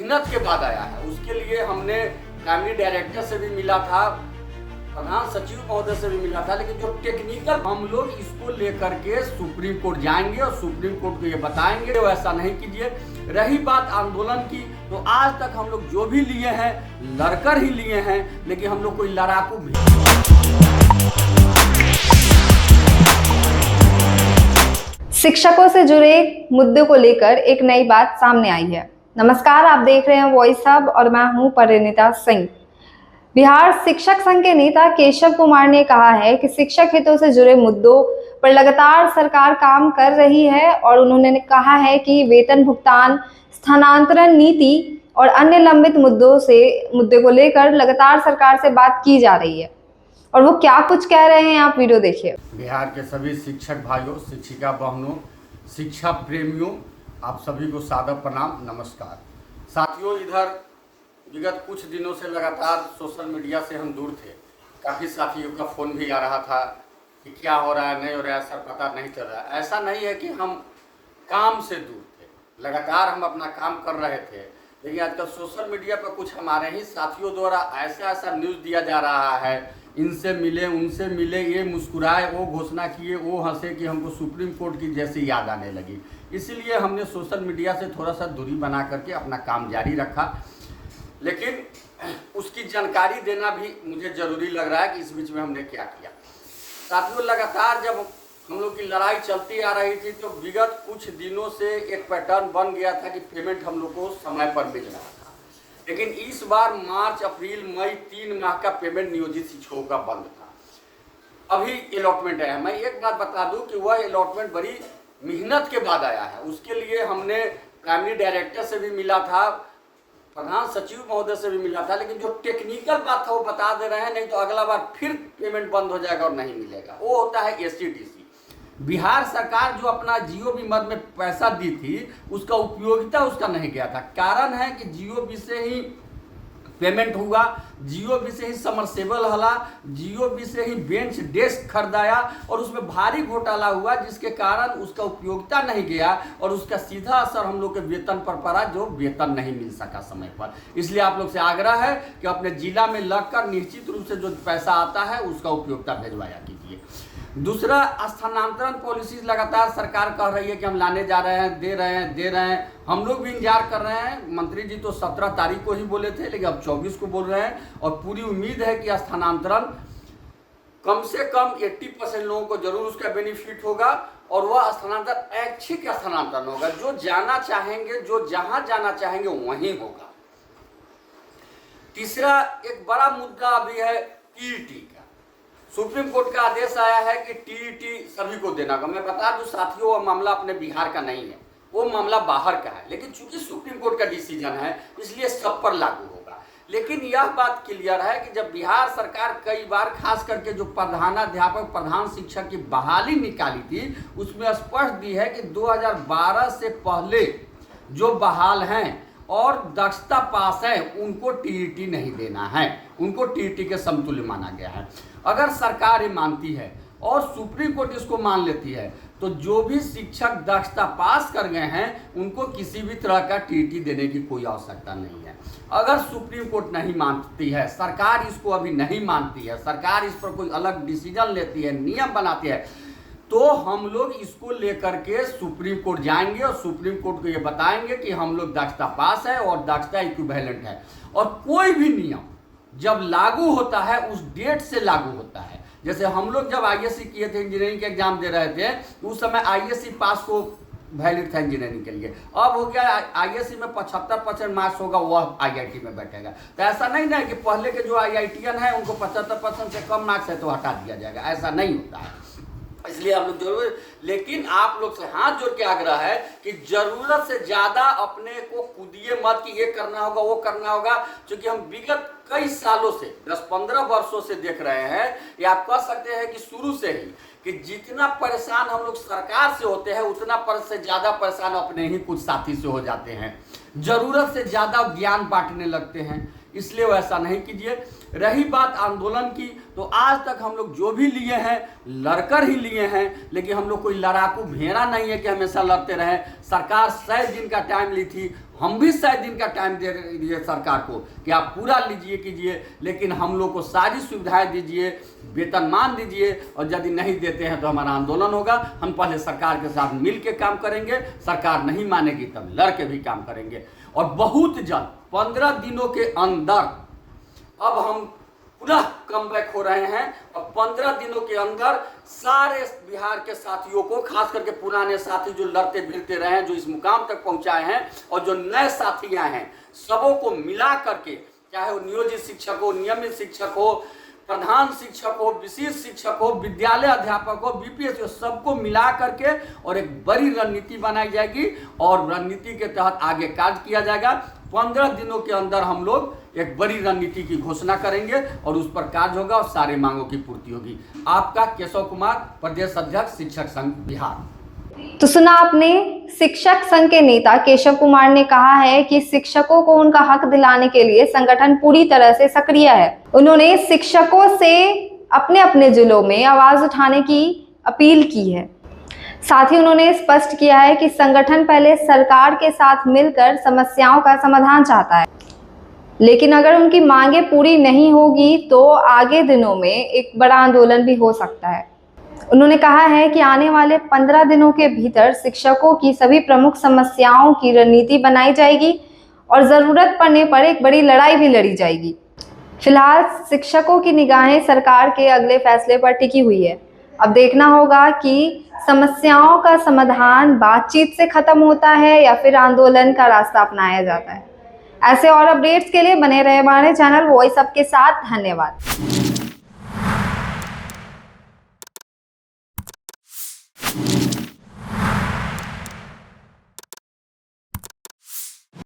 मेहनत के बाद आया है। उसके लिए हमने प्राइमरी डायरेक्टर से भी मिला था, प्रधान सचिव महोदय से भी मिला था, लेकिन जो टेक्निकल हम लोग इसको लेकर के सुप्रीम कोर्ट जाएंगे और सुप्रीम कोर्ट को ये बताएंगे तो ऐसा नहीं कीजिए। रही बात आंदोलन की, तो आज तक हम लोग जो भी लिए हैं लड़कर ही लिए हैं, लेकिन हम लोग कोई लड़ाकू भी शिक्षकों से जुड़े मुद्दे को लेकर एक नई बात सामने आई है। नमस्कार, आप देख रहे हैं वॉइस हब और मैं हूं परिणीता सिंह। बिहार शिक्षक संघ के नेता केशव कुमार ने कहा है कि शिक्षक हितों से जुड़े मुद्दों पर लगातार सरकार काम कर रही है और उन्होंने कहा है कि वेतन भुगतान, स्थानांतरण नीति और अन्य लंबित मुद्दे को लेकर लगातार सरकार से बात की जा रही है। और वो क्या कुछ कह रहे हैं, आप वीडियो देखिए। बिहार के सभी शिक्षक भाइयों, शिक्षिका बहनों, शिक्षा प्रेमियों, आप सभी को सादर प्रणाम, नमस्कार। साथियों, इधर विगत कुछ दिनों से लगातार सोशल मीडिया से हम दूर थे। काफ़ी साथियों का फ़ोन भी आ रहा था कि क्या हो रहा है, नहीं हो रहा है, सर पता नहीं चल रहा है। ऐसा नहीं है कि हम काम से दूर थे, लगातार हम अपना काम कर रहे थे, लेकिन आजकल सोशल मीडिया पर कुछ हमारे ही साथियों द्वारा ऐसा न्यूज़ दिया जा रहा है, इनसे मिले, उनसे मिले, ये मुस्कुराए, वो घोषणा किए, वो हंसे, कि हमको सुप्रीम कोर्ट की जैसी याद आने लगी। इसीलिए हमने सोशल मीडिया से थोड़ा सा दूरी बना करके अपना काम जारी रखा, लेकिन उसकी जानकारी देना भी मुझे ज़रूरी लग रहा है कि इस बीच में हमने क्या किया। साथियों, लगातार जब हम लोग की लड़ाई चलती आ रही थी तो विगत कुछ दिनों से एक पैटर्न बन गया था कि पेमेंट हम लोग को समय पर मिल रहा था, लेकिन इस बार मार्च, अप्रैल, मई 3 माह का पेमेंट नियोजित शिक्षकों का बंद था। अभी अलॉटमेंट आया। मैं एक बात बता दूं कि वह अलॉटमेंट बड़ी मेहनत के बाद आया है। उसके लिए हमने प्राइमरी डायरेक्टर से भी मिला था, प्रधान सचिव महोदय से भी मिला था, लेकिन जो टेक्निकल बात था वो बता दे रहे हैं, नहीं तो अगला बार फिर पेमेंट बंद हो जाएगा और नहीं मिलेगा। वो होता है SCTC। बिहार सरकार जो अपना जियो मद में पैसा दी थी, उसका उपयोगिता उसका नहीं गया था। कारण है कि जियो से ही पेमेंट हुआ, जियो से ही समरसेबल हला, जियो से ही बेंच डेस्क खरीदाया और उसमें भारी घोटाला हुआ, जिसके कारण उसका उपयोगिता नहीं गया और उसका सीधा असर हम लोग के वेतन पर पड़ा, जो वेतन नहीं मिल सका समय पर। इसलिए आप लोग से आग्रह है कि अपने जिला में लगकर निश्चित रूप से जो पैसा आता है उसका उपयोगिता भिजवाया कीजिए। दूसरा, स्थानांतरण पॉलिसी लगातार सरकार कह रही है कि हम लाने जा रहे हैं, दे रहे हैं। हम लोग भी इंतजार कर रहे हैं। मंत्री जी तो 17 तारीख को ही बोले थे, लेकिन अब 24 को बोल रहे हैं और पूरी उम्मीद है कि स्थानांतरण कम से कम 80% लोगों को जरूर उसका बेनिफिट होगा और वह स्थानांतरण ऐच्छिक स्थानांतरण होगा। जो जाना चाहेंगे, जो जहां जाना चाहेंगे वहीं होगा। तीसरा, एक बड़ा मुद्दा अभी है TET का। सुप्रीम कोर्ट का आदेश आया है कि TET सभी को देना होगा। मैं बता दूं साथियों, वो मामला अपने बिहार का नहीं है, वो मामला बाहर का है, लेकिन चूंकि सुप्रीम कोर्ट का डिसीजन है इसलिए सब पर लागू होगा। लेकिन यह बात क्लियर है कि जब बिहार सरकार कई बार खास करके जो प्रधानाध्यापक, प्रधान शिक्षक की बहाली निकाली थी, उसमें स्पष्ट दी है कि 2012 से पहले जो बहाल हैं और दक्षता पास है उनको TET नहीं देना है, उनको TET के समतुल्य माना गया है। अगर सरकार ये मानती है और सुप्रीम कोर्ट इसको मान लेती है तो जो भी शिक्षक दक्षता पास कर गए हैं उनको किसी भी तरह का TET देने की कोई आवश्यकता नहीं है। अगर सुप्रीम कोर्ट नहीं मानती है, सरकार इसको अभी नहीं मानती है, सरकार इस पर कोई अलग डिसीजन लेती है, नियम बनाती है, तो हम लोग इसको लेकर के सुप्रीम कोर्ट जाएंगे और सुप्रीम कोर्ट को ये बताएंगे कि हम लोग दक्षता पास है और दक्षता इक्विवेलेंट है। और कोई भी नियम जब लागू होता है उस डेट से लागू होता है। जैसे हम लोग जब ISC किए थे, इंजीनियरिंग के एग्जाम दे रहे थे, उस समय ISC पास को वैलिड था इंजीनियरिंग के लिए। अब हो गया ISC में 75% मार्क्स होगा, वह IIT में बैठेगा। तो ऐसा नहीं ना कि पहले के जो IITian है उनको 75% से कम मार्क्स है तो हटा दिया जाएगा, ऐसा नहीं होता है। इसलिए हम लोग जरूर, लेकिन आप लोग से हाथ जोड़ के आग्रह है कि जरूरत से ज्यादा अपने को कूदिए मत कि ये करना होगा, वो करना होगा, क्योंकि हम विगत कई सालों से 10-15 वर्षों से देख रहे हैं, या आप कह सकते हैं कि शुरू से ही, कि जितना परेशान हम लोग सरकार से होते हैं उतना से ज्यादा परेशान अपने ही कुछ साथी से हो जाते हैं। जरूरत से ज्यादा ज्ञान बांटने लगते हैं। इसलिए वैसा नहीं कीजिए। रही बात आंदोलन की, तो आज तक हम लोग जो भी लिए हैं लड़कर ही लिए हैं, लेकिन हम लोग कोई लड़ाकू भेड़ा नहीं है कि हमेशा लड़ते रहें। सरकार 100 दिन का टाइम ली थी, हम भी 100 दिन का टाइम दे दिए सरकार को कि आप पूरा लीजिए कीजिए, लेकिन हम लोग को सारी सुविधाएं दीजिए, वेतनमान दीजिए, और यदि नहीं देते हैं तो हमारा आंदोलन होगा। हम पहले सरकार के साथ मिल के काम करेंगे, सरकार नहीं मानेगी तब लड़ के भी काम करेंगे। और बहुत जल्द 15 दिनों के अंदर अब हम पुनः कमबैक हो रहे हैं, और 15 दिनों के अंदर सारे बिहार के साथियों को, खास करके पुराने साथी जो लड़ते भिड़ते रहे हैं, जो इस मुकाम तक पहुंचाए हैं, और जो नए साथी आए हैं, सबों को मिला करके, चाहे वो नियोजित शिक्षक हो, नियमित शिक्षक हो, प्रधान शिक्षक हो, विशेष शिक्षक हो, विद्यालय अध्यापक हो, बीपीएस हो, सबको मिला करके और एक बड़ी रणनीति बनाई जाएगी, और रणनीति के तहत आगे कार्य किया जाएगा। 15 दिनों के अंदर हम लोग एक बड़ी रणनीति की घोषणा करेंगे और उस पर कार्य होगा और सारे मांगों की पूर्ति होगी। आपका केशव कुमार, प्रदेश अध्यक्ष शिक्षक संघ बिहार। तो सुना आपने, शिक्षक संघ के नेता केशव कुमार ने कहा है कि शिक्षकों को उनका हक दिलाने के लिए संगठन पूरी तरह से सक्रिय है। उन्होंने शिक्षकों से अपने अपने जिलों में आवाज उठाने की अपील की है। साथ ही उन्होंने स्पष्ट किया है कि संगठन पहले सरकार के साथ मिलकर समस्याओं का समाधान चाहता है, लेकिन अगर उनकी मांगे पूरी नहीं होगी तो आगे दिनों में एक बड़ा आंदोलन भी हो सकता है। उन्होंने कहा है कि आने वाले 15 दिनों के भीतर शिक्षकों की सभी प्रमुख समस्याओं की रणनीति बनाई जाएगी और ज़रूरत पड़ने पर एक बड़ी लड़ाई भी लड़ी जाएगी। फिलहाल शिक्षकों की निगाहें सरकार के अगले फैसले पर टिकी हुई है। अब देखना होगा कि समस्याओं का समाधान बातचीत से खत्म होता है या फिर आंदोलन का रास्ता अपनाया जाता है। ऐसे और अपडेट्स के लिए बने रहे हमारे चैनल वॉइस अप के साथ। धन्यवाद।